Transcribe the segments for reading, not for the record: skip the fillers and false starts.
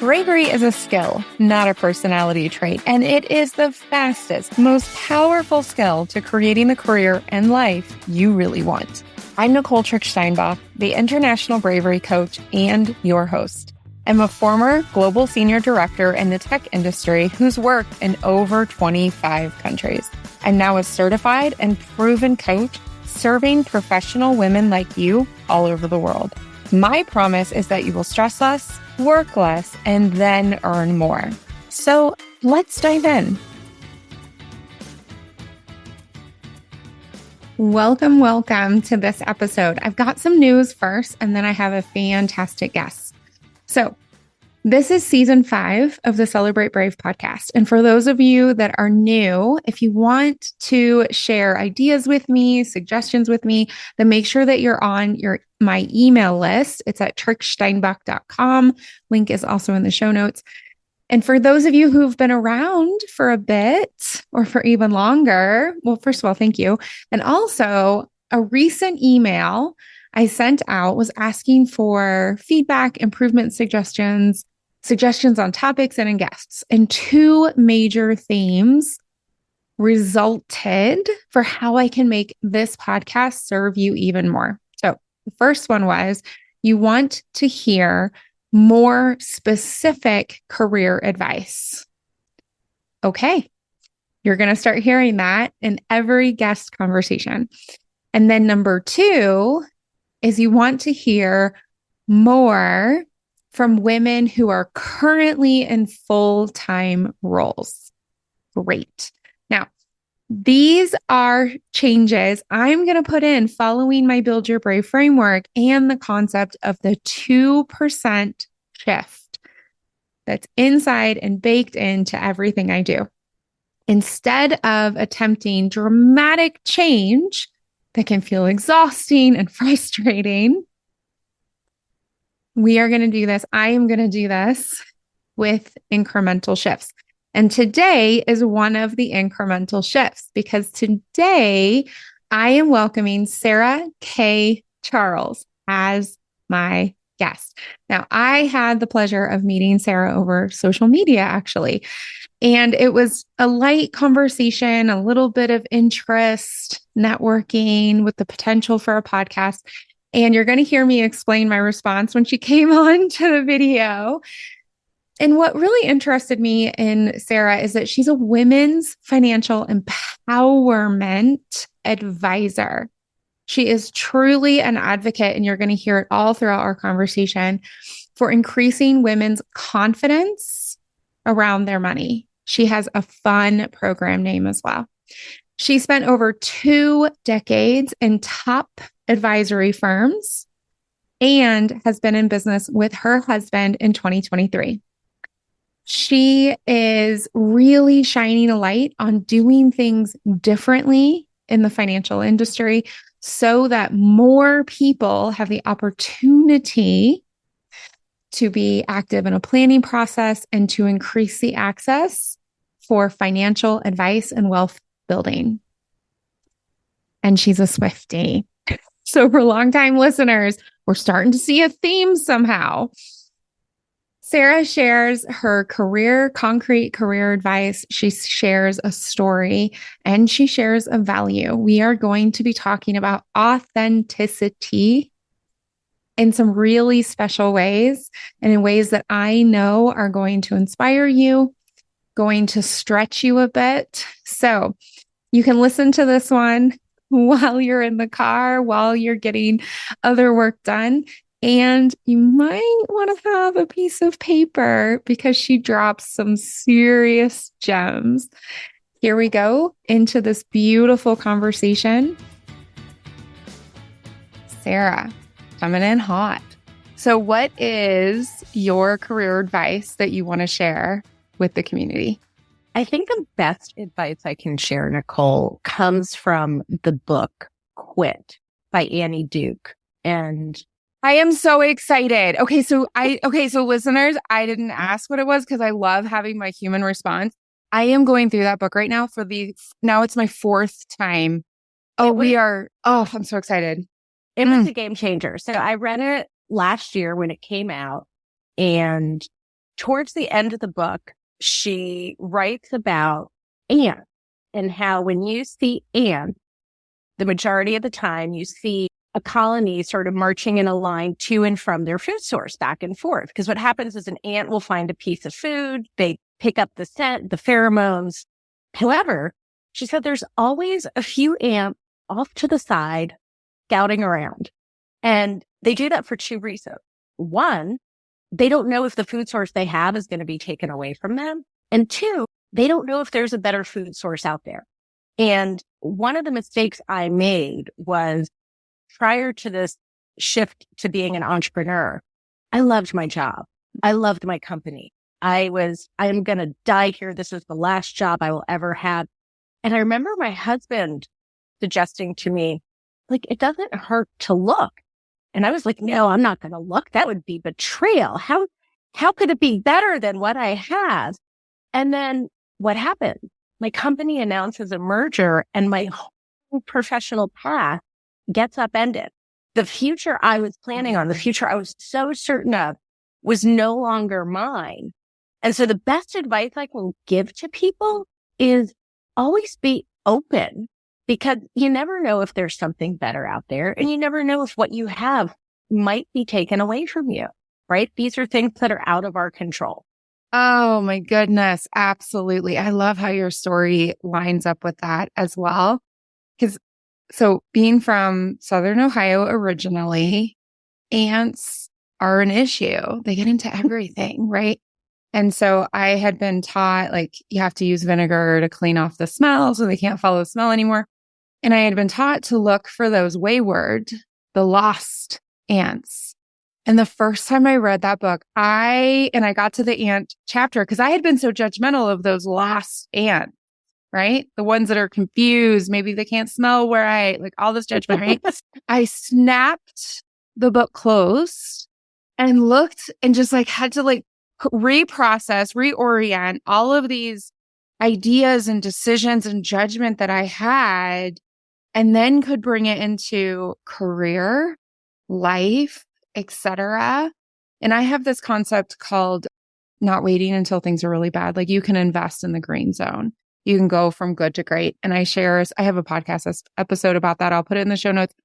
Bravery is a skill, not a personality trait, and it is the fastest, most powerful skill to creating the career and life you really want. I'm Nicole Steinbach, the International Bravery Coach and your host. I'm a former global senior director in the tech industry who's worked in over 25 countries. I'm now a certified and proven coach serving professional women like you all over the world. My promise is that you will stress less, work less, and then earn more. So let's dive in. Welcome to this episode. I've got some news first, and then I have a fantastic guest. So this is season 5 of the Celebrate Brave podcast. And for those of you that are new, if you want to share ideas with me, suggestions with me, then make sure that you're on my email list. It's at trixsteinbach.com. Link is also in the show notes. And for those of you who've been around for a bit or for even longer, well, first of all, thank you. And also a recent email I sent out was asking for feedback, improvement suggestions on topics and in guests. And 2 major themes resulted for how I can make this podcast serve you even more. So the first one was you want to hear more specific career advice. Okay, you're going to start hearing that in every guest conversation. And then number 2 is you want to hear more from women who are currently in full-time roles. Great. Now, these are changes I'm going to put in following my Build Your Brave framework and the concept of the 2% shift that's inside and baked into everything I do. Instead of attempting dramatic change that can feel exhausting and frustrating, we are going to do this. I am going to do this with incremental shifts. And today is one of the incremental shifts because today I am welcoming Sarah K. Charles as my guest. Now, I had the pleasure of meeting Sarah over social media, actually. And it was a light conversation, a little bit of interest, networking with the potential for a podcast. And you're going to hear me explain my response when she came on to the video. And what really interested me in Sarah is that she's a women's financial empowerment advisor. She is truly an advocate, and you're going to hear it all throughout our conversation, for increasing women's confidence around their money. She has a fun program name as well. She spent over 2 decades in top advisory firms and has been in business with her husband in 2023. She is really shining a light on doing things differently in the financial industry so that more people have the opportunity to be active in a planning process and to increase the access for financial advice and wealth building. And she's a Swiftie. So for longtime listeners, we're starting to see a theme somehow. Sarah shares her concrete career advice. She shares a story and she shares a value. We are going to be talking about authenticity in some really special ways and in ways that I know are going to inspire you, going to stretch you a bit. So you can listen to this one while you're in the car, while you're getting other work done. And you might want to have a piece of paper because she drops some serious gems. Here we go into this beautiful conversation. Sarah, coming in hot. So what is your career advice that you want to share with the community? I think the best advice I can share, Nicole, comes from the book Quit by Annie Duke. And I am so excited. Okay, so listeners, I didn't ask what it was because I love having my human response. I am going through that book right now now it's my 4th time. I'm so excited. It was a game changer. So I read it last year when it came out, and towards the end of the book, she writes about ants and how when you see ants, the majority of the time you see a colony sort of marching in a line to and from their food source, back and forth. Because what happens is an ant will find a piece of food. They pick up the scent, the pheromones. However, she said there's always a few ants off to the side scouting around. And they do that for two reasons. One, they don't know if the food source they have is going to be taken away from them. And two, they don't know if there's a better food source out there. And one of the mistakes I made was prior to this shift to being an entrepreneur, I loved my job. I loved my company. I am going to die here. This is the last job I will ever have. And I remember my husband suggesting to me, like, it doesn't hurt to look. And I was like, no, I'm not going to look. That would be betrayal. How could it be better than what I have? And then what happened? My company announces a merger and my whole professional path gets upended. The future I was planning on, the future I was so certain of, was no longer mine. And so the best advice I can give to people is always be open, because you never know if there's something better out there, and you never know if what you have might be taken away from you, right? These are things that are out of our control. Oh my goodness. Absolutely. I love how your story lines up with that as well. So being from Southern Ohio originally, ants are an issue. They get into everything, right? And so I had been taught, like, you have to use vinegar to clean off the smell so they can't follow the smell anymore. And I had been taught to look for those wayward, the lost ants. And the first time I read that book, I got to the ant chapter because I had been so judgmental of those lost ants, right? The ones that are confused. Maybe they can't smell like all this judgment, right? I snapped the book closed and looked and just had to reprocess, reorient all of these ideas and decisions and judgment that I had, and then could bring it into career, life, etc. And I have this concept called not waiting until things are really bad. Like, you can invest in the green zone. You can go from good to great. And I have a podcast episode about that. I'll put it in the show notes.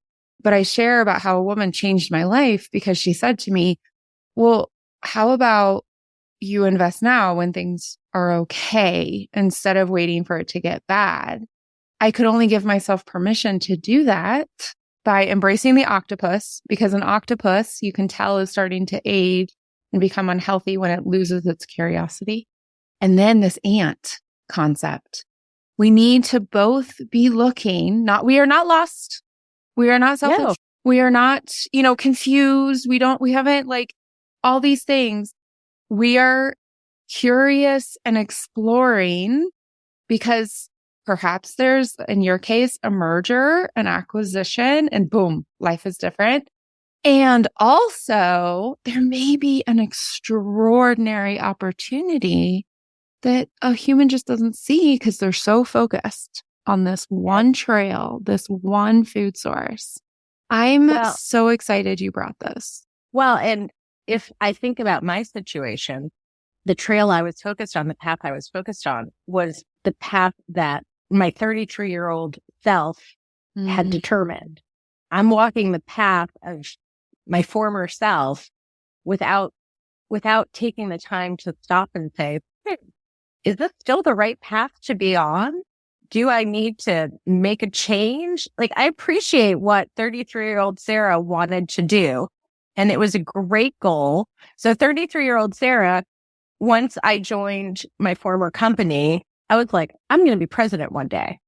But I share about how a woman changed my life because she said to me, well, how about you invest now when things are okay instead of waiting for it to get bad? I could only give myself permission to do that by embracing the octopus, because an octopus, you can tell, is starting to age and become unhealthy when it loses its curiosity. And then this ant concept. We need to both be looking, we are not lost. We are not selfish. No. We are not, confused. We haven't all these things. We are curious and exploring because perhaps there's, in your case, a merger, an acquisition, and boom, life is different. And also there may be an extraordinary opportunity that a human just doesn't see because they're so focused on this one trail, this one food source. I'm so excited you brought this. Well, and if I think about my situation, the trail I was focused on, the path I was focused on was the path that my 33-year-old self had determined. I'm walking the path of my former self without taking the time to stop and say, is this still the right path to be on? Do I need to make a change? I appreciate what 33-year-old Sarah wanted to do, and it was a great goal. So 33-year-old Sarah, once I joined my former company, I was like, I'm going to be president one day,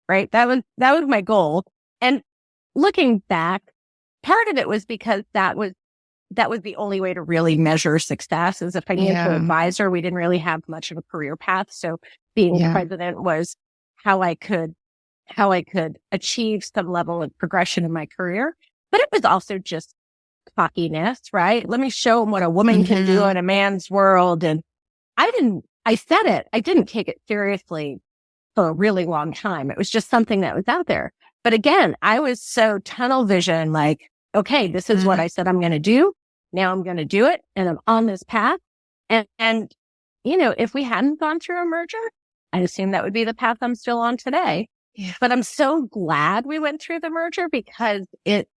right? That was my goal. And looking back, part of it was because that was the only way to really measure success. As a financial advisor, we didn't really have much of a career path. So being president was how I could achieve some level of progression in my career. But it was also just cockiness, right? Let me show them what a woman can do in a man's world. And I said it. I didn't take it seriously for a really long time. It was just something that was out there. But again, I was so tunnel vision, okay, this is what I said I'm going to do. Now I'm going to do it. And I'm on this path. And, you know, if we hadn't gone through a merger, I assume that would be the path I'm still on today. Yeah. But I'm so glad we went through the merger because it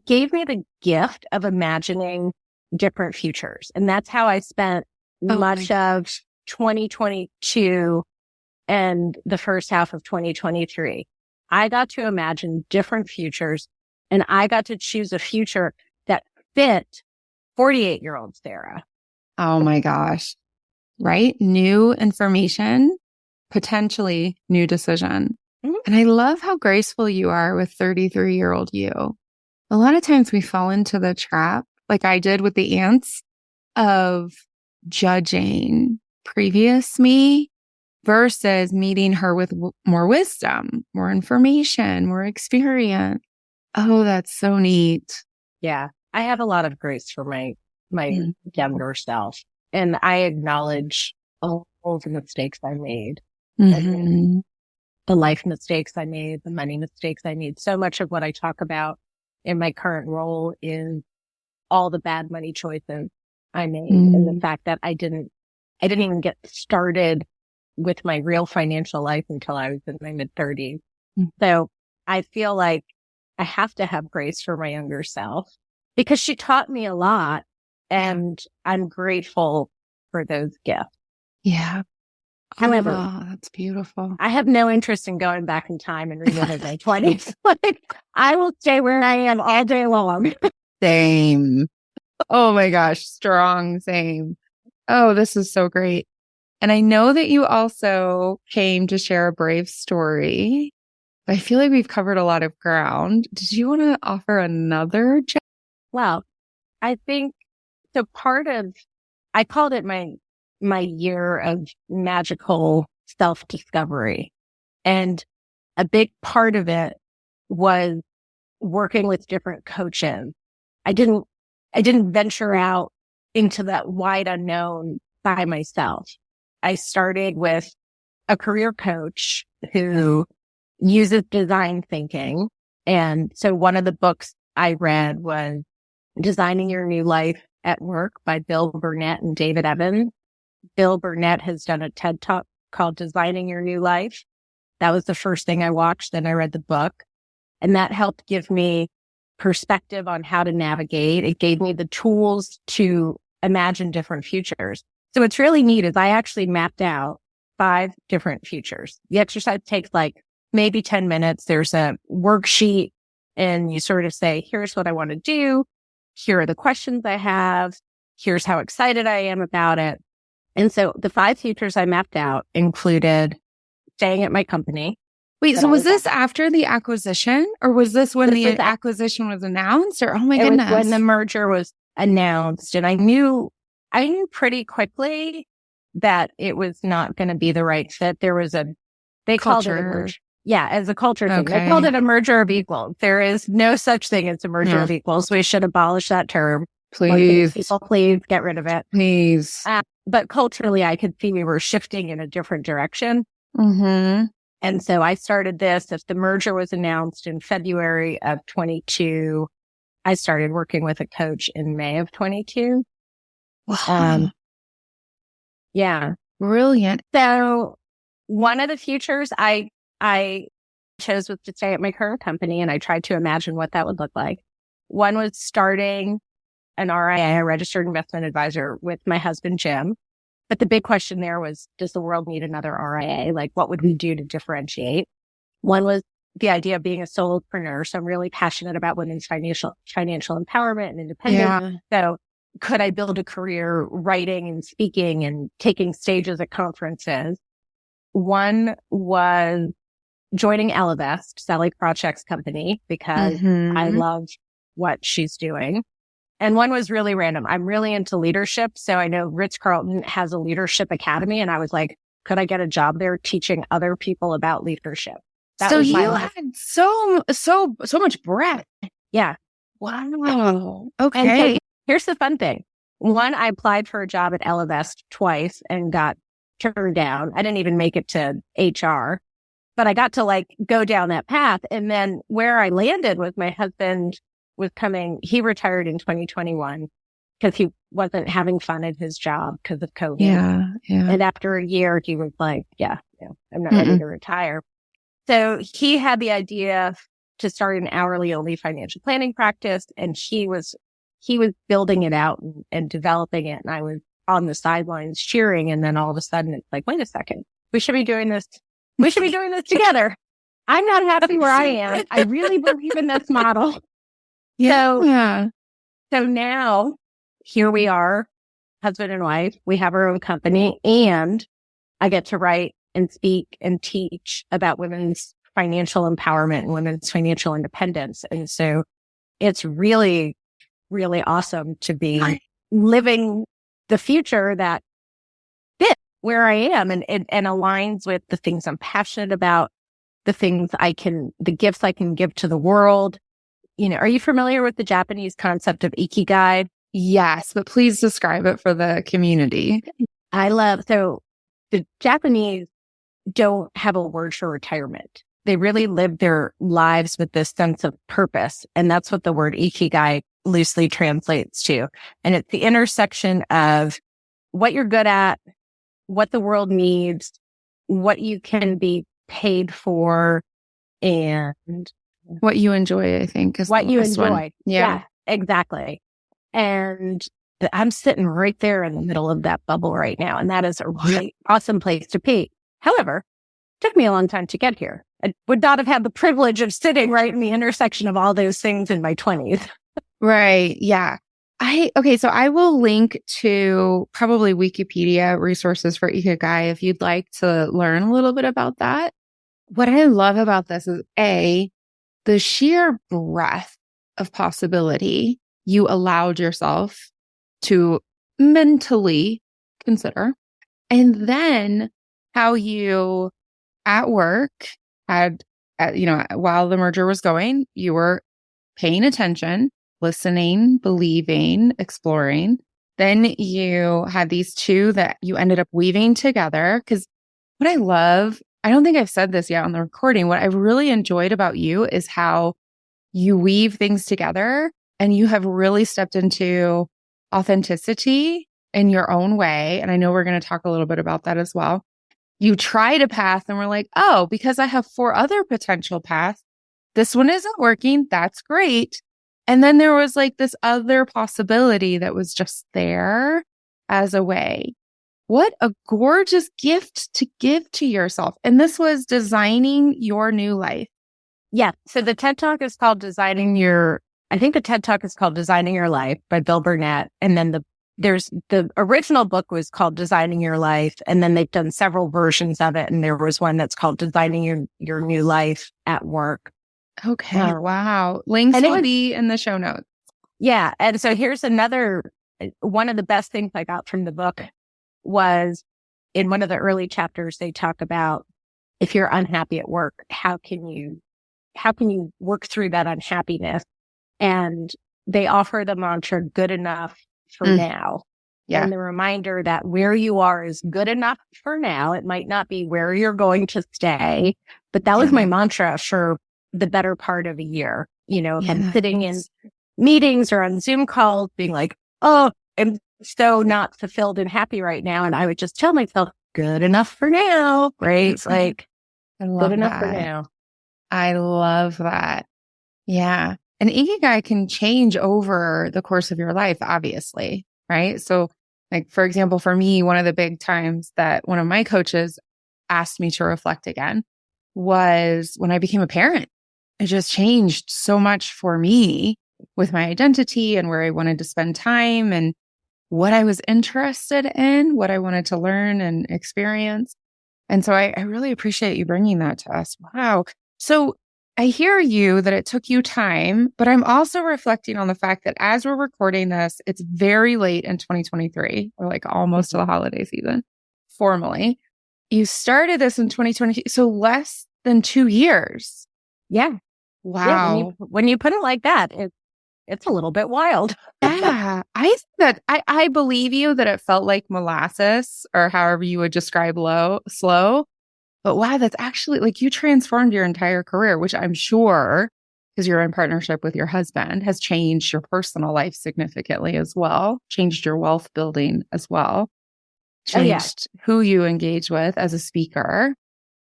gave me the gift of imagining different futures. And that's how I spent much of 2022 and the first half of 2023. I got to imagine different futures, and I got to choose a future that fit 48-year-old Sarah. Oh my gosh. Right? New information, potentially new decision. Mhm. And I love how graceful you are with 33-year-old you. A lot of times we fall into the trap, like I did with the ants, of judging previous me versus meeting her with more wisdom, more information, more experience. Oh, that's so neat. Yeah. I have a lot of grace for my younger self. And I acknowledge all the mistakes I made, Mm-hmm. the life mistakes I made, the money mistakes I made. So much of what I talk about in my current role is all the bad money choices I made, and the fact that I didn't even get started with my real financial life until I was in my mid-30s. So I feel like I have to have grace for my younger self because she taught me a lot, and I'm grateful for those gifts. Yeah. However, that's beautiful. I have no interest in going back in time and reliving my 20s. Like, I will stay where I am all day long. Same. Oh my gosh. Strong. Same. Oh, this is so great. And I know that you also came to share a brave story. I feel like we've covered a lot of ground. Did you want to offer another? Well, I think so. I called it my year of magical self-discovery. And a big part of it was working with different coaches. I didn't venture out into that wide unknown by myself. I started with a career coach who uses design thinking. And so one of the books I read was Designing Your New Life at Work by Bill Burnett and David Evans. Bill Burnett has done a TED Talk called Designing Your New Life. That was the first thing I watched. Then I read the book, and that helped give me perspective on how to navigate. It gave me the tools to imagine different futures. So what's really neat is I actually mapped out 5 different futures. The exercise takes like maybe 10 minutes. There's a worksheet, and you sort of say, here's what I want to do. Here are the questions I have. Here's how excited I am about it. And so the 5 futures I mapped out included staying at my company. Wait, so was this after the acquisition, or was this when the acquisition was announced? Or, oh my goodness. It was when the merger was announced. And I knew pretty quickly that it was not going to be the right fit. There was they called it a merger. Yeah, as a culture thing. They called it a merger of equals. There is no such thing as a merger of equals. We should abolish that term. Please. People, please get rid of it. Please. But culturally, I could see we were shifting in a different direction. Mm-hmm. And so I started this. If the merger was announced in February of 22, I started working with a coach in May of 22. Wow. Yeah. Brilliant. So one of the futures I chose was to stay at my current company, and I tried to imagine what that would look like. One was starting an RIA, a registered investment advisor, with my husband, Jim. But the big question there was, does the world need another RIA? Like, what would we do to differentiate? One was the idea of being a solopreneur. So I'm really passionate about women's financial empowerment and independence. Yeah. So could I build a career writing and speaking and taking stages at conferences? One was joining Ellevest, Sally Krawcheck's company, because I loved what she's doing. And one was really random. I'm really into leadership. So I know Ritz-Carlton has a leadership academy. And I was like, could I get a job there teaching other people about leadership? So you had so much breadth. Yeah. Wow. Okay. And so here's the fun thing. One, I applied for a job at Ellevest twice and got turned down. I didn't even make it to HR, but I got to go down that path. And then where I landed was my husband was he retired in 2021. because he wasn't having fun at his job because of COVID. Yeah. Yeah. And after a year, he was like, yeah, no, I'm not ready Mm-mm. to retire. So he had the idea to start an hourly only financial planning practice. And he was building it out and developing it. And I was on the sidelines cheering. And then all of a sudden it's like, wait a second, we should be doing this. We should be doing this together. I'm not happy where I am. I really believe in this model. Yeah. So now here we are, husband and wife. We have our own company, and I get to write and speak and teach about women's financial empowerment and women's financial independence. And so it's really, really awesome to be living the future that fits where I am and aligns with the things I'm passionate about, the gifts I can give to the world. You know, are you familiar with the Japanese concept of ikigai? Yes, but please describe it for the community. So the Japanese don't have a word for retirement. They really live their lives with this sense of purpose. And that's what the word ikigai loosely translates to. And it's the intersection of what you're good at, what the world needs, what you can be paid for, and what you enjoy, I think, is what you enjoy. One. Yeah, exactly. And I'm sitting right there in the middle of that bubble right now. And that is a really awesome place to be. However, it took me a long time to get here. I would not have had the privilege of sitting right in the intersection of all those things in my 20s. Right. Yeah. So I will link to probably Wikipedia resources for Ikigai if you'd like to learn a little bit about that. What I love about this is the sheer breadth of possibility you allowed yourself to mentally consider. And then how you at work had, while the merger was going, you were paying attention, listening, believing, exploring. Then you had these two that you ended up weaving together. Because what I love, I don't think I've said this yet on the recording, what I've really enjoyed about you is how you weave things together and you have really stepped into authenticity in your own way. And I know we're going to talk a little bit about that as well. You tried a path and we're like, oh, because I have 4 other potential paths, this one isn't working. That's great. And then there was like this other possibility that was just there as a way. What a gorgeous gift to give to yourself. And this was designing your new life. Yeah. So the TED Talk is called Designing Your Life by Bill Burnett. And then the original book was called Designing Your Life. And then they've done several versions of it. And there was one that's called Designing Your New Life at Work. Okay. Wow. Links will be in the show notes. Yeah. And so here's one of the best things I got from the book was in one of the early chapters, they talk about if you're unhappy at work, how can you work through that unhappiness? And they offer the mantra, good enough for now. Yeah. And the reminder that where you are is good enough for now. It might not be where you're going to stay, but that was my mantra for the better part of a year. You know, if I'm sitting in meetings or on Zoom calls being like, oh, I'm so not fulfilled and happy right now. And I would just tell myself, good enough for now. Right. It's like, good enough for now. I love that. Yeah. And Ikigai can change over the course of your life, obviously. Right. So like, for example, for me, one of the big times that one of my coaches asked me to reflect again was when I became a parent. It just changed so much for me with my identity and where I wanted to spend time and what I was interested in, what I wanted to learn and experience. And so I really appreciate you bringing that to us. Wow. So I hear you that it took you time, but I'm also reflecting on the fact that as we're recording this, it's very late in 2023, or like almost to the holiday season, formally. You started this in 2020, so less than 2 years. Yeah. Wow. Yeah, when you put it like that, it's a little bit wild. Yeah. I believe you that it felt like molasses or however you would describe slow. But wow, that's actually like you transformed your entire career, which I'm sure because you're in partnership with your husband, has changed your personal life significantly as well, changed your wealth building as well, Oh, yeah. changed who you engage with as a speaker.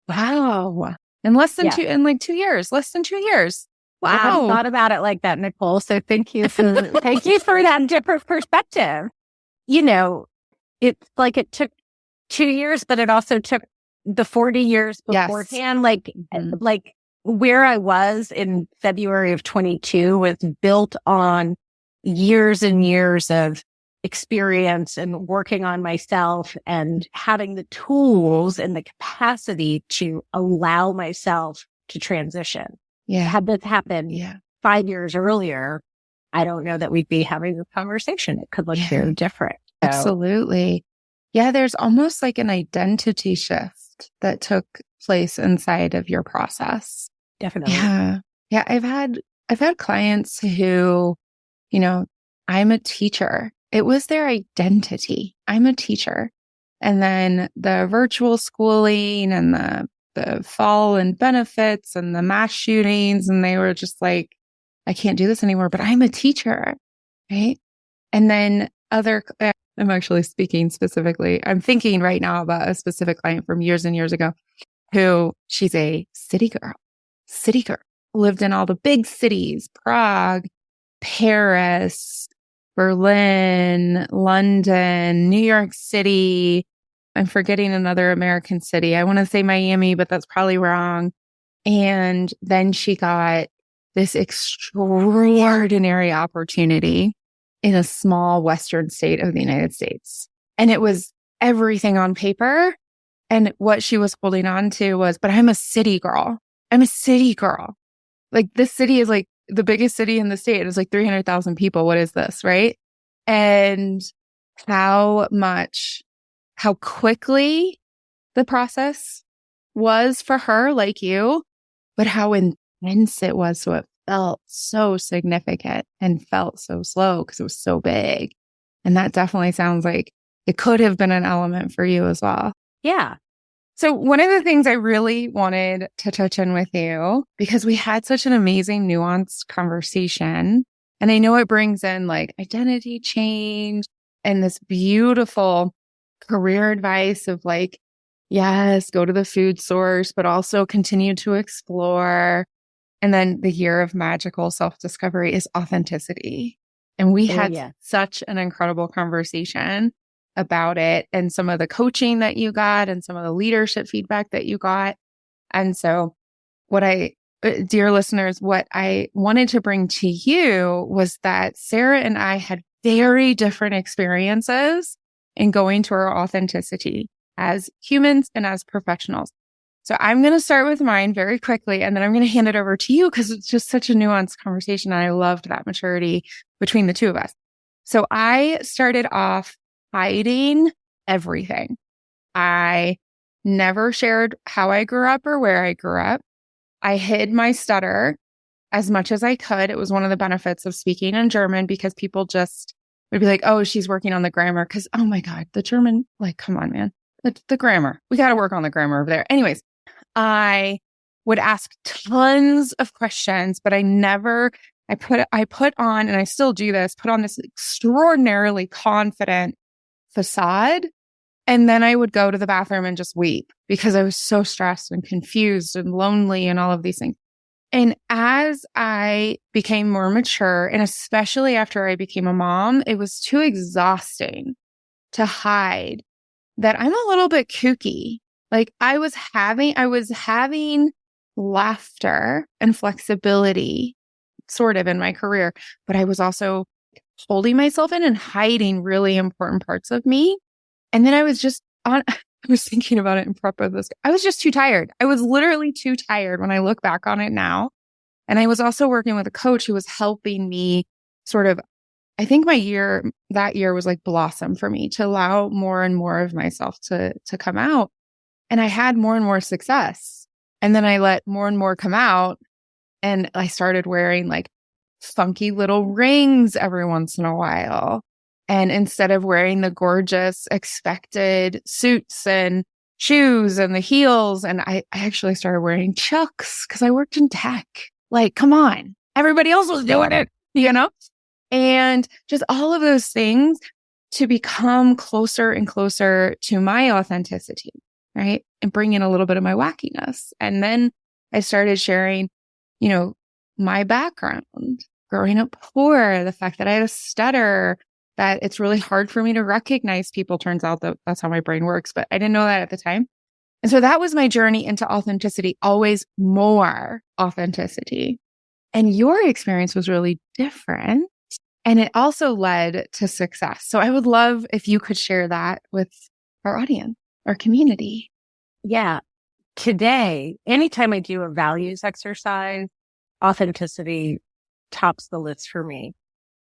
Wow. In less than Yeah. in like 2 years, less than 2 years. Well, I hadn't thought about it like that, Nicole. So thank you for that different perspective. You know, it's like it took 2 years, but it also took the 40 years beforehand. Like where I was in February of 22 was built on years and years of experience and working on myself and having the tools and the capacity to allow myself to transition. Yeah. Had this happened 5 years earlier, I don't know that we'd be having this conversation. It could look very different. So, absolutely. Yeah, there's almost like an identity shift that took place inside of your process. Definitely. Yeah. Yeah. I've had clients who, I'm a teacher. It was their identity. I'm a teacher. And then the virtual schooling and the fall and benefits and the mass shootings. And they were just like, I can't do this anymore, but I'm a teacher. Right. And then I'm actually speaking specifically. I'm thinking right now about a specific client from years and years ago who she's a city girl, lived in all the big cities, Prague, Paris, Berlin, London, New York City. I'm forgetting another American city. I want to say Miami, but that's probably wrong. And then she got this extraordinary opportunity in a small Western state of the United States. And it was everything on paper. And what she was holding on to was, but I'm a city girl. Like this city is like the biggest city in the state. It's like 300,000 people. What is this? Right. And how quickly the process was for her, like you, but how intense it was. So it felt so significant and felt so slow because it was so big. And that definitely sounds like it could have been an element for you as well. Yeah. So one of the things I really wanted to touch on with you, because we had such an amazing nuanced conversation, and I know it brings in like identity change and this beautiful career advice of like, yes, go to the food source, but also continue to explore. And then the year of magical self-discovery is authenticity. And we had such an incredible conversation about it and some of the coaching that you got and some of the leadership feedback that you got. And so dear listeners, what I wanted to bring to you was that Sarah and I had very different experiences in going to our authenticity as humans and as professionals. So I'm going to start with mine very quickly, and then I'm going to hand it over to you because it's just such a nuanced conversation. And I loved that maturity between the two of us. So I started off hiding everything. I never shared how I grew up or where I grew up. I hid my stutter as much as I could. It was one of the benefits of speaking in German because people just would be like, oh, she's working on the grammar. Because, oh my God, the German, like, come on, man. The grammar. We got to work on the grammar over there. Anyways, I would ask tons of questions, but I put on, and I still do this, put on this extraordinarily confident facade. And then I would go to the bathroom and just weep because I was so stressed and confused and lonely and all of these things. And as I became more mature, and especially after I became a mom, it was too exhausting to hide that I'm a little bit kooky. Like I was having laughter and flexibility sort of in my career, but I was also holding myself in and hiding really important parts of me. And then I was thinking about it in prep of this. I was just too tired. I was literally too tired when I look back on it now. And I was also working with a coach who was helping me sort of, I think that year was like blossom for me to allow more and more of myself to come out. And I had more and more success. And then I let more and more come out. And I started wearing like funky little rings every once in a while. And instead of wearing the gorgeous expected suits and shoes and the heels, and I actually started wearing Chucks because I worked in tech. Like, come on. everybody else was doing it, and just all of those things to become closer and closer to my authenticity, right? And bring in a little bit of my wackiness. And then I started sharing, my background, growing up poor, the fact that I had a stutter, that it's really hard for me to recognize people. Turns out that that's how my brain works, but I didn't know that at the time. And so that was my journey into authenticity, always more authenticity. And your experience was really different. And it also led to success. So I would love if you could share that with our audience, our community. Yeah. Today, anytime I do a values exercise, authenticity tops the list for me.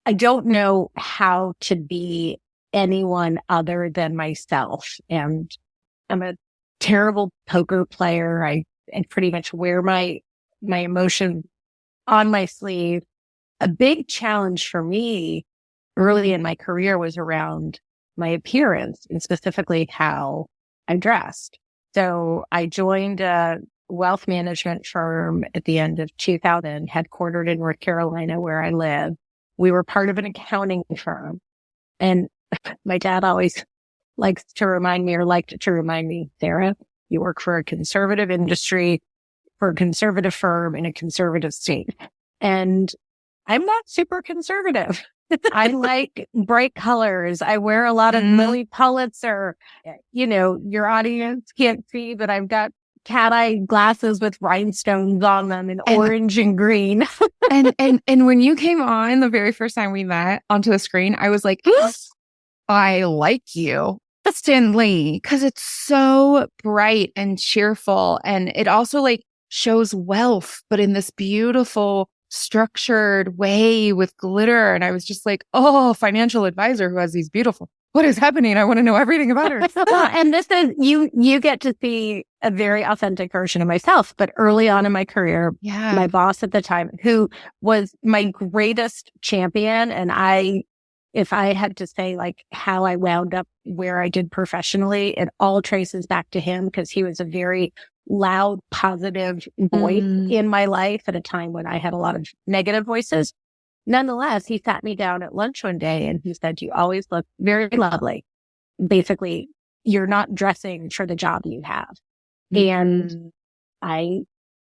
I don't know how to be anyone other than myself. And I'm a terrible poker player. I pretty much wear my emotion on my sleeve. A big challenge for me early in my career was around my appearance and specifically how I dressed. So I joined a wealth management firm at the end of 2000, headquartered in North Carolina, where I live. We were part of an accounting firm. And my dad always liked to remind me, Sarah, you work for a conservative industry, for a conservative firm in a conservative state. And I'm not super conservative. I like bright colors. I wear a lot of Lily Pulitzer. Your audience can't see, but I've got cat eye glasses with rhinestones on them in orange and green. and when you came on the very first time we met onto the screen, I was like, I like you, Stanley, because it's so bright and cheerful. And it also shows wealth, but in this beautiful, structured way with glitter. And I was just like, oh, financial advisor who has these beautiful, what is happening? I want to know everything about her. And this is, you get to see a very authentic version of myself. But early on in my career, my boss at the time, who was my greatest champion, and if I had to say how I wound up where I did professionally, it all traces back to him, because he was a very loud, positive voice in my life at a time when I had a lot of negative voices. Nonetheless, he sat me down at lunch one day and he said, you always look very lovely. Basically, you're not dressing for the job you have. And I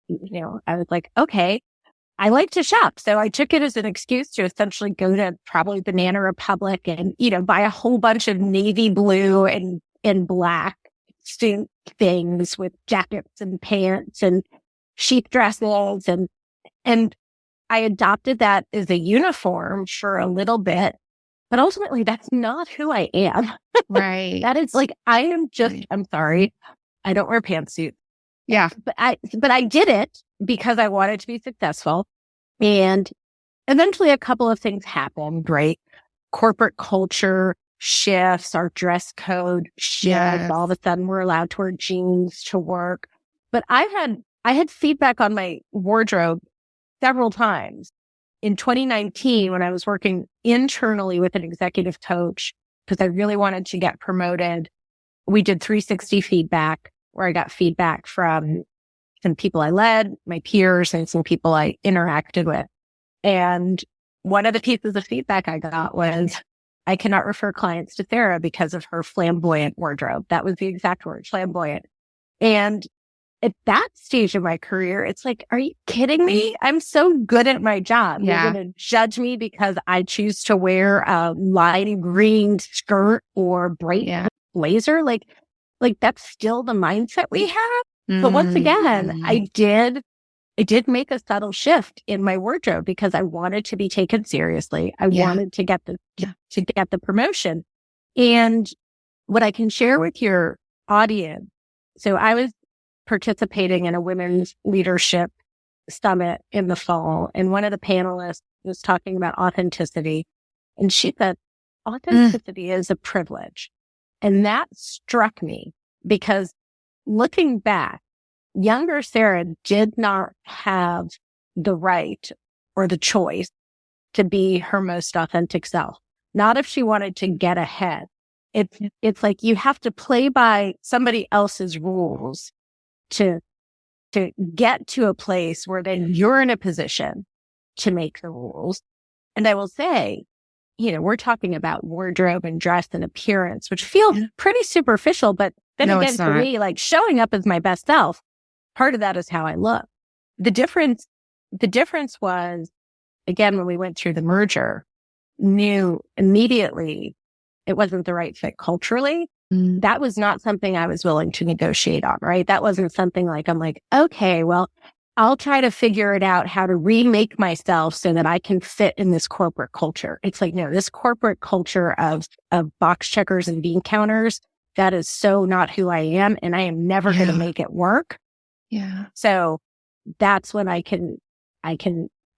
was like, okay, I like to shop. So I took it as an excuse to essentially go to probably Banana Republic and, buy a whole bunch of navy blue and black suit things with jackets and pants and chic dresses. And I adopted that as a uniform for a little bit, but ultimately that's not who I am. Right. That is I am just, I'm sorry, I don't wear pantsuits. Yeah. But I did it because I wanted to be successful. And eventually a couple of things happened, right? Corporate culture shifts, our dress code shifts. Yes. All of a sudden we're allowed to wear jeans to work. But I had feedback on my wardrobe several times. In 2019, when I was working internally with an executive coach, because I really wanted to get promoted, we did 360 feedback, where I got feedback from some people I led, my peers, and some people I interacted with. And one of the pieces of feedback I got was, I cannot refer clients to Sarah because of her flamboyant wardrobe. That was the exact word, flamboyant. And at that stage of my career, it's are you kidding me? I'm so good at my job. Yeah. You're going to judge me because I choose to wear a lime green skirt or bright blazer? That's still the mindset we have. But once again, I did make a subtle shift in my wardrobe because I wanted to be taken seriously. I wanted to get the promotion. And what I can share with your audience. So I was participating in a women's leadership summit in the fall, and one of the panelists was talking about authenticity. And she said, authenticity is a privilege. And that struck me because looking back, younger Sarah did not have the right or the choice to be her most authentic self. Not if she wanted to get ahead. It's you have to play by somebody else's rules to get to a place where then you're in a position to make the rules. And I will say, we're talking about wardrobe and dress and appearance, which feels pretty superficial. But then No, again, it's for not. me, like showing up as my best self, part of that is how I look. The difference was, again, when we went through the merger, knew immediately it wasn't the right fit culturally. That was not something I was willing to negotiate on, right? That wasn't something like, I'm like, okay, well, I'll try to figure it out how to remake myself so that I can fit in this corporate culture. It's like, no, this corporate culture of box checkers and bean counters, that is so not who I am. And I am never going to make it work. Yeah. So that's when I can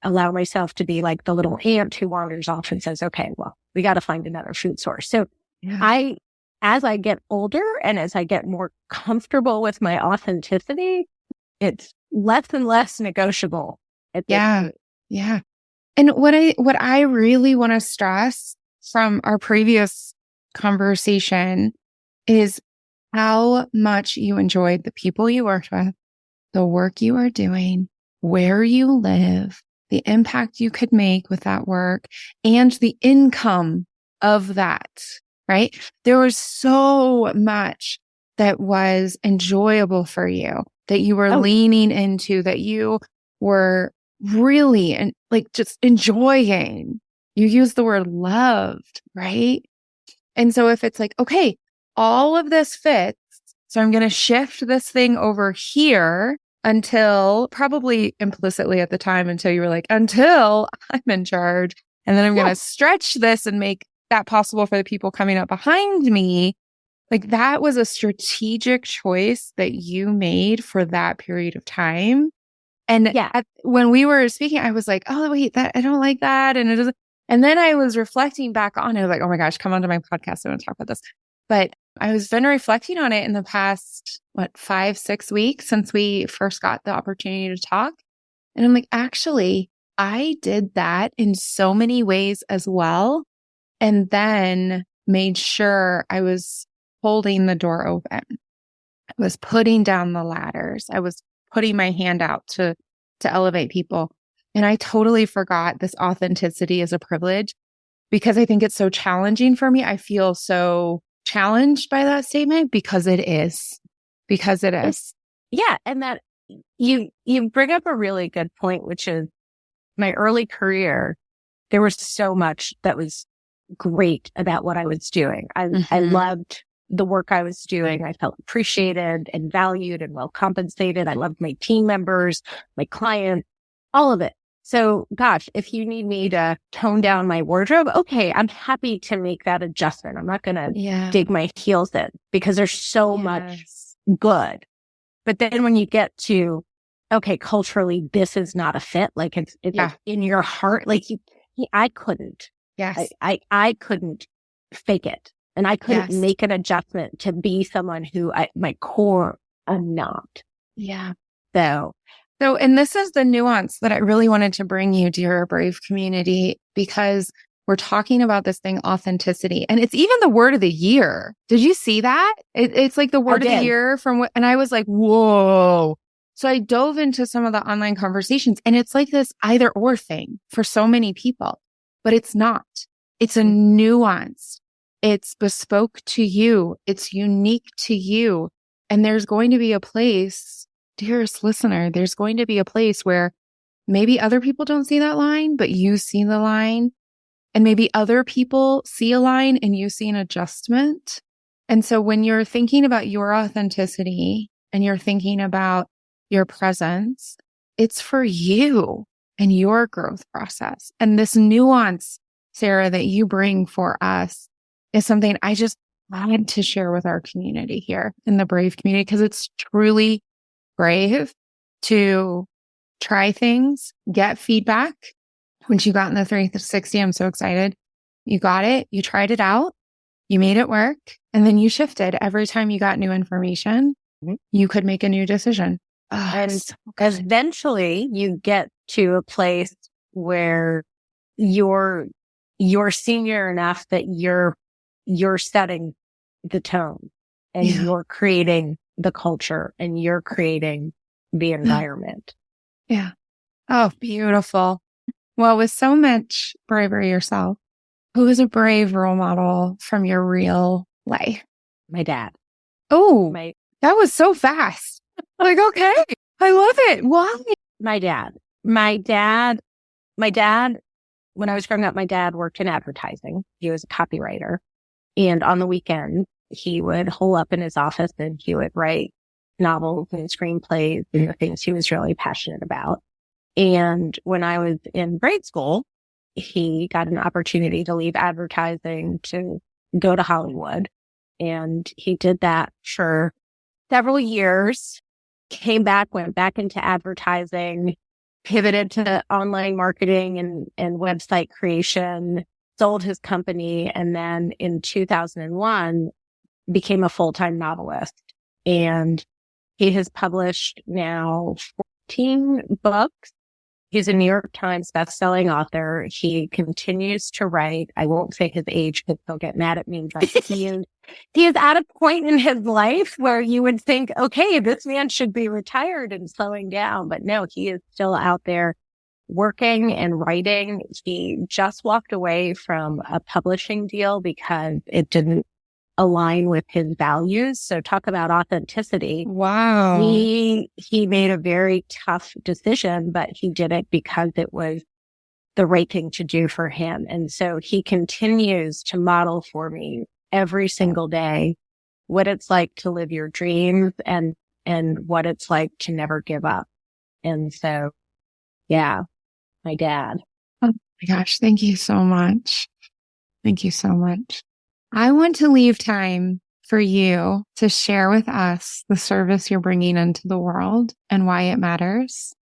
allow myself to be like the little ant who wanders off and says, okay, well, we got to find another food source. So as I get older and as I get more comfortable with my authenticity, it's less and less negotiable at this point. Yeah. And what I really want to stress from our previous conversation is how much you enjoyed the people you worked with, the work you are doing, where you live, the impact you could make with that work, and the income of that, right? There was so much that was enjoyable for you, that you were leaning into, that you were really and like just enjoying. You use the word loved, right? And so if it's like, okay, all of this fits, so I'm going to shift this thing over here until probably implicitly at the time, until you were like, until I'm in charge. And then I'm going to stretch this and make that possible for the people coming up behind me. Like that was a strategic choice that you made for that period of time. And when we were speaking, I was like, oh, wait, that I don't like that. And it doesn't. And then I was reflecting back on it, like, oh my gosh, come onto my podcast. I want to talk about this. But I was been reflecting on it in the past, 5-6 weeks since we first got the opportunity to talk. And I'm like, actually, I did that in so many ways as well. And then made sure I was holding the door open. I was putting down the ladders. I was putting my hand out to elevate people. And I totally forgot this authenticity is a privilege because I think it's so challenging for me. I feel so challenged by that statement because it is. And that you bring up a really good point, which is my early career. There was so much that was great about what I was doing. I loved the work I was doing. I felt appreciated and valued and well compensated. I loved my team members, my clients, all of it. So gosh, if you need me to tone down my wardrobe, okay, I'm happy to make that adjustment. I'm not going to dig my heels in because there's so much good. But then when you get to, okay, culturally, this is not a fit. Like it's like in your heart, like I couldn't. Yes. I couldn't fake it. And I couldn't make an adjustment to be someone who my core, I'm not. Yeah. So, and this is the nuance that I really wanted to bring you, dear Brave community, because we're talking about this thing, authenticity. And it's even the word of the year. Did you see that? It's like the word of the year and I was like, whoa. So I dove into some of the online conversations and it's like this either or thing for so many people, but it's not. It's a nuance. It's bespoke to you. It's unique to you. And there's going to be a place, dearest listener, there's going to be a place where maybe other people don't see that line, but you see the line. And maybe other people see a line and you see an adjustment. And so when you're thinking about your authenticity and you're thinking about your presence, it's for you and your growth process. And this nuance, Sarah, that you bring for us is something I just wanted to share with our community here in the Brave community, because it's truly brave to try things, get feedback. When you got in the 360, I'm so excited. You got it. You tried it out. You made it work. And then you shifted every time you got new information. You could make a new decision. And so eventually you get to a place where you're senior enough that you're setting the tone and you're creating the culture and you're creating the environment. Yeah. Oh, beautiful. Well, with so much bravery yourself, who is a brave role model from your real life? My dad. Oh, My that was so fast. Like, okay, I love it. Why? my dad. My dad, when I was growing up, my dad worked in advertising. He was a copywriter. And on the weekend, he would hole up in his office and he would write novels and screenplays and the things he was really passionate about. And when I was in grade school, he got an opportunity to leave advertising to go to Hollywood. And he did that for several years, came back, went back into advertising, pivoted to online marketing and website creation, sold his company, and then in 2001 became a full-time novelist. And he has published now 14 books. He's a New York Times bestselling author. He continues to write. I won't say his age because he'll get mad at me, but he is at a point in his life where you would think, okay, this man should be retired and slowing down. But no, he is still out there working and writing. He just walked away from a publishing deal because it didn't align with his values. So talk about authenticity. Wow. He made a very tough decision, but he did it because it was the right thing to do for him. And so he continues to model for me every single day what it's like to live your dreams and what it's like to never give up. And so, yeah, my dad. Oh my gosh. Thank you so much. Thank you so much. I want to leave time for you to share with us the service you're bringing into the world and why it matters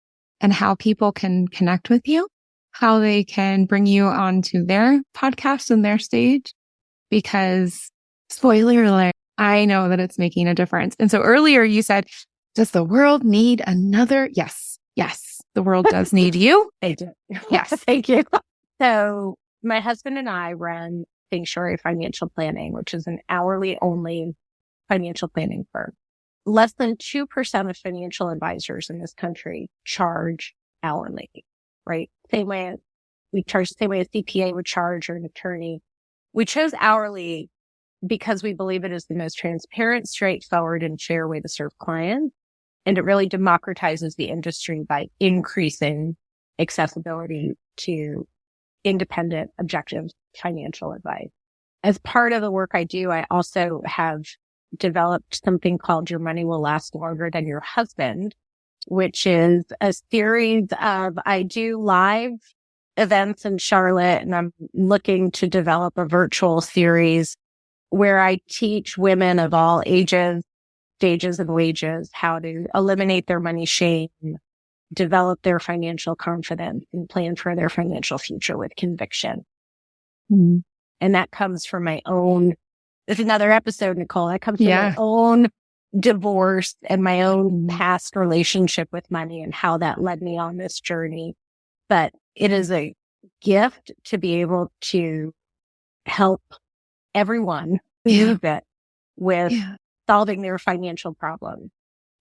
and how people can connect with you, how they can bring you onto their podcast and their stage, because spoiler alert, I know that it's making a difference. And so earlier you said, does the world need another? Yes. Yes. The world does need you. They do. Yes. Thank you. So my husband and I run Sanctuary Financial Planning, which is an hourly only financial planning firm. Less than 2% of financial advisors in this country charge hourly, right? Same way we charge, same way a CPA would charge or an attorney. We chose hourly because we believe it is the most transparent, straightforward, and fair way to serve clients. And it really democratizes the industry by increasing accessibility to independent, objective financial advice. As part of the work I do, I also have developed something called Your Money Will Last Longer Than Your Husband, which is a series of, I do live events in Charlotte, and I'm looking to develop a virtual series where I teach women of all ages, stages, and wages how to eliminate their money shame, develop their financial confidence, and plan for their financial future with conviction. Mm-hmm. And that comes from my own, it's another episode, Nicole. That comes from my own divorce and my own past relationship with money and how that led me on this journey. But it is a gift to be able to help everyone use it with solving their financial problems,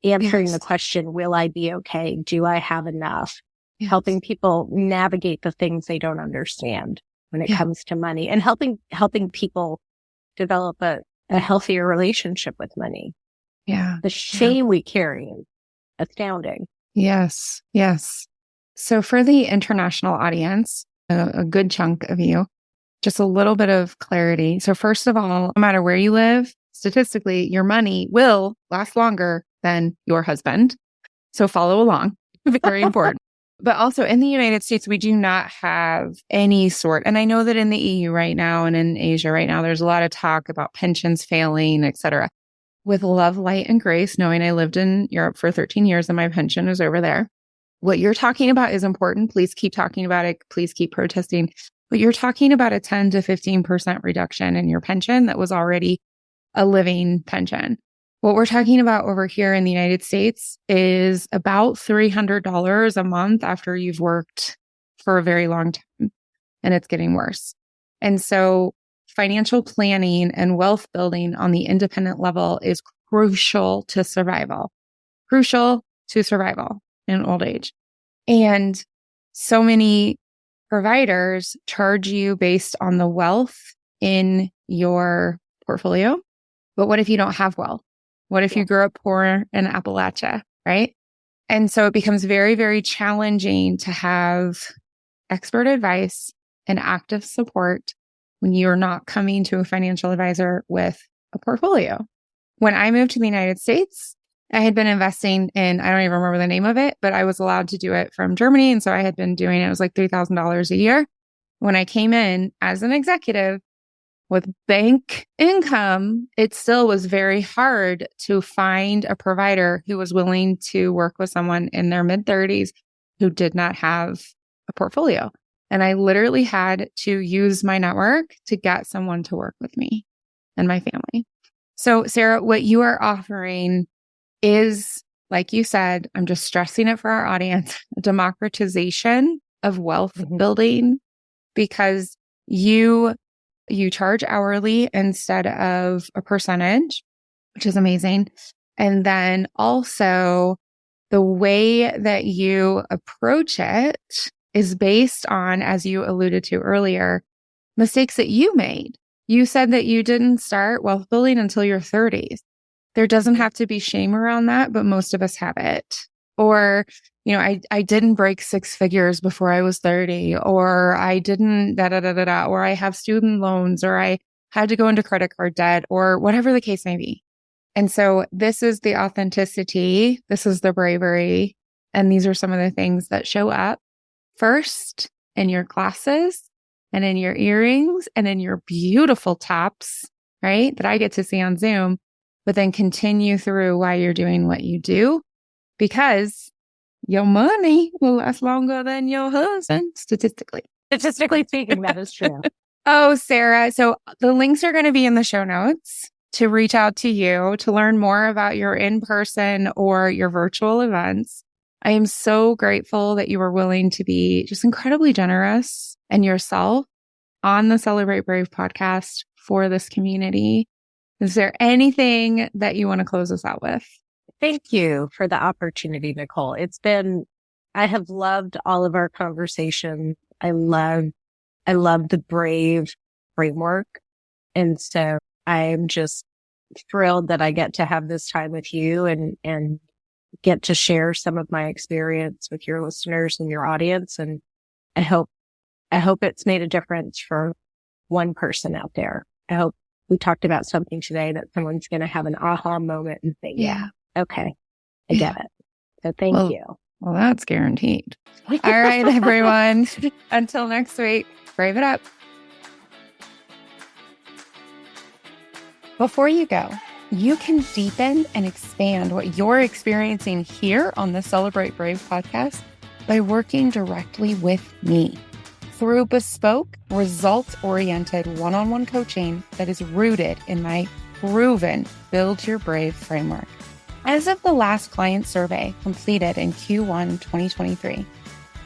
answering the question, will I be okay? Do I have enough? Helping people navigate the things they don't understand when it comes to money, and helping people develop a healthier relationship with money. Yeah. The shame we carry is astounding. Yes. Yes. So for the international audience, a good chunk of you, just a little bit of clarity. So first of all, no matter where you live, statistically, your money will last longer than your husband. So follow along. Very important. But also in the United States, we do not have any sort. And I know that in the EU right now and in Asia right now, there's a lot of talk about pensions failing, et cetera. With love, light, and grace, knowing I lived in Europe for 13 years and my pension is over there. What you're talking about is important. Please keep talking about it. Please keep protesting. But you're talking about a 10 to 15% reduction in your pension that was already a living pension. What we're talking about over here in the United States is about $300 a month after you've worked for a very long time, and it's getting worse. And so financial planning and wealth building on the independent level is crucial to survival in old age. And so many providers charge you based on the wealth in your portfolio. But what if you don't have wealth? What if you grew up poor in Appalachia, right? And so it becomes very, very challenging to have expert advice and active support when you're not coming to a financial advisor with a portfolio. When I moved to the United States, I had been investing in, I don't even remember the name of it, but I was allowed to do it from Germany. And so I had been doing it was like $3,000 a year. When I came in as an executive with bank income, it still was very hard to find a provider who was willing to work with someone in their mid-30s who did not have a portfolio. And I literally had to use my network to get someone to work with me and my family. So, Sarah, what you are offering is, like you said, I'm just stressing it for our audience, a democratization of wealth building, because you charge hourly instead of a percentage, which is amazing. And then also the way that you approach it is based on, as you alluded to earlier, mistakes that you made. You said that you didn't start wealth building until your 30s. There doesn't have to be shame around that, but most of us have it. Or, I didn't break six figures before I was 30, or I didn't or I have student loans, or I had to go into credit card debt, or whatever the case may be. And so this is the authenticity. This is the bravery. And these are some of the things that show up first in your classes and in your earrings and in your beautiful tops, right? That I get to see on Zoom, but then continue through why you're doing what you do, because your money will last longer than your husband, statistically. Statistically speaking, that is true. Oh, Sarah. So the links are going to be in the show notes to reach out to you to learn more about your in-person or your virtual events. I am so grateful that you were willing to be just incredibly generous and yourself on the Celebrate Brave podcast for this community. Is there anything that you want to close us out with? Thank you for the opportunity, Nicole. I have loved all of our conversations. I love the Brave framework. And so I'm just thrilled that I get to have this time with you and get to share some of my experience with your listeners and your audience. And I hope it's made a difference for one person out there. I hope we talked about something today that someone's going to have an aha moment and think, yeah, okay, I get it. So thank you. Well, that's guaranteed. All right, everyone. Until next week, brave it up. Before you go, you can deepen and expand what you're experiencing here on the Celebrate Brave podcast by working directly with me through bespoke, results-oriented one-on-one coaching that is rooted in my proven Build Your Brave framework. As of the last client survey completed in Q1 2023,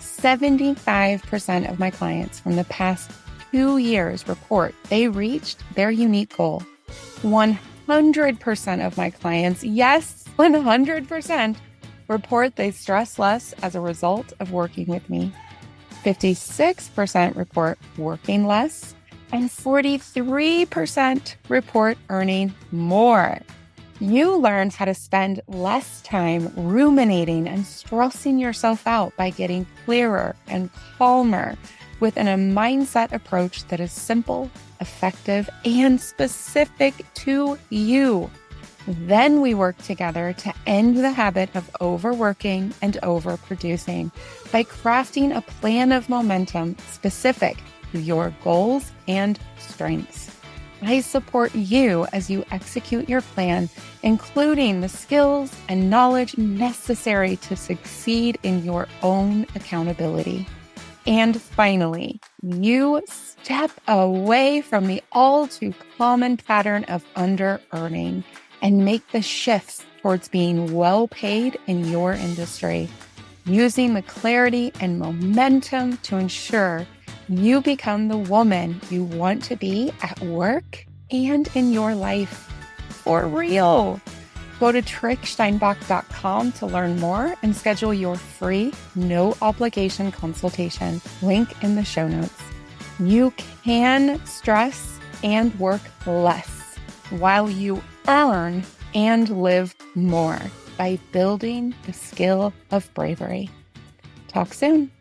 75% of my clients from the past 2 years report they reached their unique goal. 100% of my clients, yes, 100%, report they stress less as a result of working with me. 56% report working less, and 43% report earning more. You learn how to spend less time ruminating and stressing yourself out by getting clearer and calmer within a mindset approach that is simple, effective, and specific to you. Then we work together to end the habit of overworking and overproducing by crafting a plan of momentum specific to your goals and strengths. I support you as you execute your plan, including the skills and knowledge necessary to succeed in your own accountability. And finally, you step away from the all too common pattern of under-earning and make the shifts towards being well paid in your industry, using the clarity and momentum to ensure you become the woman you want to be at work and in your life. For real. Go to tricksteinbach.com to learn more and schedule your free, no obligation consultation. Link in the show notes. You can stress and work less while you earn and live more by building the skill of bravery. Talk soon.